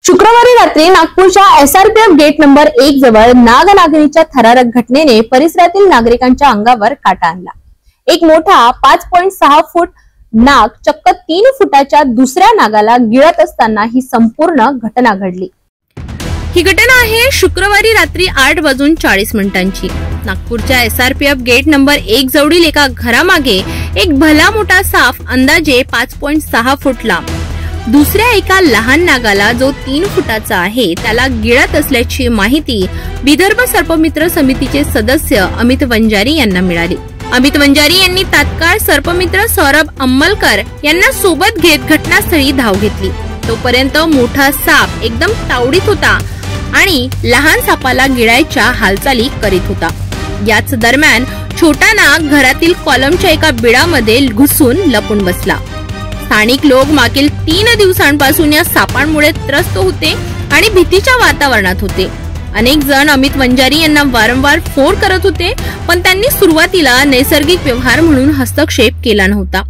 शुक्रवारी रात्री नागपूरच्या एसआरपीएफ गेट नंबर 1 जवळ नागनागिनीच्या थरारक घटनेने परिसरातील नागरिकांच्या अंगावर काटा आणला। एक मोठा 5.6 फूट नाग चक्क 3 फुटाच्या दुसऱ्या नागाला गिळत असताना ही संपूर्ण घटना घडली। ही घटना आहे शुक्रवारी रात्री 8:40 नागपूरच्या एसआरपीएफ गेट नंबर 1 जवळील एका घरामागे एक भला मोठा साप अंदाजे 5.6 फूट लांब दुसऱ्या एका लहान नागाला जो 3 फुटाचा आहे त्याला गिळत असल्याची माहिती विदर्भ सर्पमित्र समितीचे सदस्य अमित वंजारी यांना मिळाली। अमित वंजारी यांनी तात्काळ सर्पमित्र सौरभ अंमलकर यांना सोबत घेत घटनास्थळी धाव घेतली। तोपर्यंत मोठा साप एकदम तावडीत होता आणि लहान सापाला गिळायच्या हालचाली करीत होता। याच दरम्यान छोटा नाग घरातील कॉलमच्या एका बिळामध्ये घुसून लपून बसला। स्थानिक लोक मागील 3 दिवसांपासून या सापांमुळे त्रस्त होते आणि भीतीच्या वातावरणात होते। अनेक जण अमित वंजारी यांना वारंवार फोन करत होते, पण त्यांनी सुरुवातीला नैसर्गिक व्यवहार म्हणून हस्तक्षेप केला नव्हता।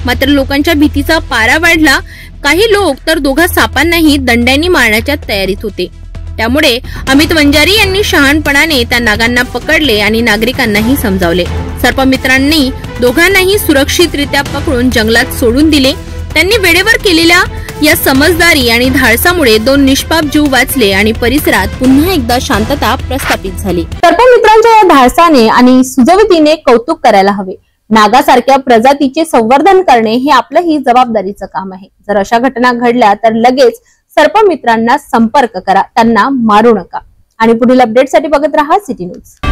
मात्र लोकांच्या भीतीचा पारा वाढला। काही लोक तर दोघा सापांनाही दंड्यांनी मारण्याच्या तयारीत होते। त्यामुळे अमित वंजारी यांनी शहाणपणाने त्या नागांना पकडले आणि नागरिकांनाही समजावले। सर्पमित्रांनी दोघांनाही सुरक्षितरित्या पकडून जंगलात सोडून दिले। त्यांनी वेळेवर केलेल्या या समजदारी आणि धाडसामुळे 2 निष्पाप जीव वाचले आणि परिसरात पुन्हा एकदा शांतता प्रस्थापित झाली। सर्पमित्रांच्या या धाडसाने आणि सुजवतीने कौतुक करायला हवे। नागासारख्या प्रजातीचे संवर्धन करणे हे आपलंही जबाबदारीचं काम आहे। जर अशा घटना घडल्या तर लगेच सर्पमित्रांना संपर्क करा, त्यांना मारू नका। आणि पुढील अपडेटसाठी बघत रहा सिटी न्यूज।